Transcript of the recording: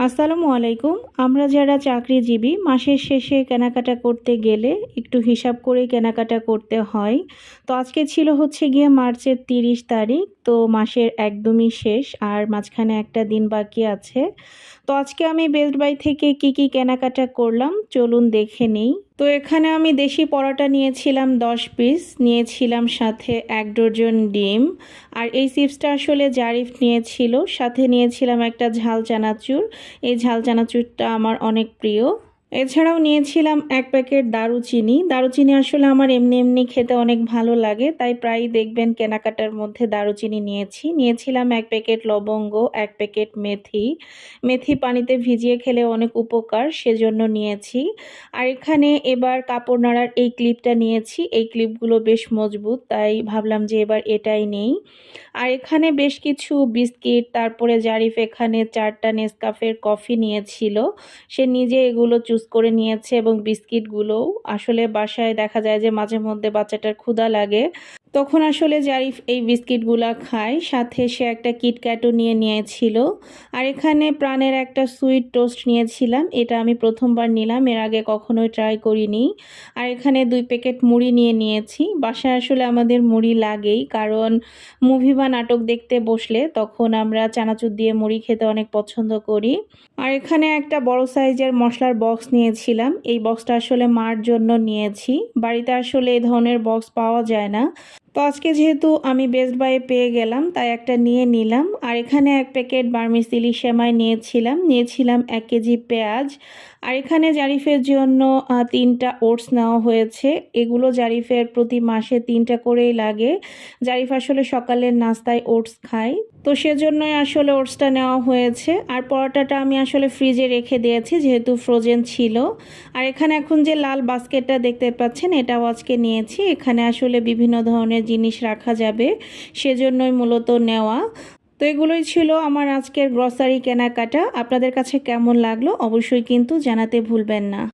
আসসালামু আলাইকুম। আমরা যারা চাকরিজীবী মাসের শেষে কেনাকাটা করতে গেলে একটু হিসাব করেই কেনাকাটা করতে হয়। তো আজকে ছিল হচ্ছে গিয়ে মার্চের ৩০ তারিখ। তো মাসের একদমই শেষ আর মাঝখানে একটা দিন বাকি আছে। তো আজকে আমি বেস্ট বাই থেকে কি কেনাকাটা করলাম চলুন দেখে নেই। তো এখানে আমি দেশি পরোটা নিয়েছিলাম ১০ পিস, নিয়েছিলাম সাথে ১ ডজন ডিম। আর এই চিপসটা আসলে জারিফ নিয়েছিল, সাথে নিয়েছিলাম একটা ঝাল চানাচুর। এই ঝাল চানাচুরটা আমার অনেক প্রিয়। এছাড়াও নিয়েছিলাম ১ প্যাকেট দারুচিনি। দারুচিনি আসলে আমার এমনি খেতে অনেক ভালো লাগে, তাই প্রায়ই দেখবেন কেনাকাটার মধ্যে দারুচিনি নিয়েছি। নিয়েছিলাম ১ প্যাকেট লবঙ্গ, ১ প্যাকেট মেথি। মেথি পানিতে ভিজিয়ে খেলে অনেক উপকার, সেজন্য নিয়েছি। আর এখানে এবার কাপড় নাড়ার এই ক্লিপটা নিয়েছি। এই ক্লিপগুলো বেশ মজবুত, তাই ভাবলাম যে এবার এটাই নেই। আর এখানে বেশ কিছু বিস্কিট, তারপরে জারিফ এখানে ৪টা নেসকাফের কফি নিয়েছিল। সে নিজে এগুলো চুজ করে নিয়েছে এবং বিস্কিটগুলোও। আসলে বাসায় দেখা যায় যে মাঝে মধ্যে বাচ্চাটার ক্ষুধা লাগে, তখন আসলে জারিফ এই বিস্কিটগুলা খায়। সাথে সে একটা কিটক্যাটও নিয়েছিল। আর এখানে প্রাণের একটা সুইট টোস্ট নিয়েছিলাম। এটা আমি প্রথমবার নিলাম, এর আগে কখনোই ট্রাই করিনি। আর এখানে ২ প্যাকেট মুড়ি নিয়েছি। বাসায় আসলে আমাদের মুড়ি লাগেই, কারণ মুভি বা নাটক দেখতে বসলে তখন আমরা চানাচুর দিয়ে মুড়ি খেতে অনেক পছন্দ করি। আর এখানে একটা বড় সাইজের মশলার বক্স নিয়েছিলাম। এই বক্সটা আসলে মার জন্য নিয়েছি। বাড়িতে আসলে এই ধরনের বক্স পাওয়া যায় না। তো আজকে যেহেতু আমি বেস্ট বাইয়ে পেয়ে গেলাম, তাই একটা নিয়ে নিলাম। আর এখানে ১ প্যাকেট বার্মিসেলি সেমাই নিয়েছিলাম ১ কেজি পেঁয়াজ। আর এখানে জারিফের জন্য ৩টা ওটস নেওয়া হয়েছে। এগুলো জারিফের প্রতি মাসে ৩টা করেই লাগে। জারিফ আসলে সকালের নাস্তায় ওটস খায়, তো সেজন্যই আসলে ওটসটা নেওয়া হয়েছে। আর পরোটাটা আমি আসলে ফ্রিজে রেখে দিয়েছি, যেহেতু ফ্রোজেন ছিল। আর এখানে এখন যে লাল বাস্কেটটা দেখতে পাচ্ছেন, এটাও আজকে নিয়েছি। এখানে আসলে বিভিন্ন ধরনের জিনিস রাখা যাবে, সেজন্যই মূলত নেওয়া। তো এগুলোই ছিল আমার আজকের গ্রসারি কেনাকাটা। আপনাদের কাছে কেমন লাগলো অবশ্যই কিন্তু জানাতে ভুলবেন না।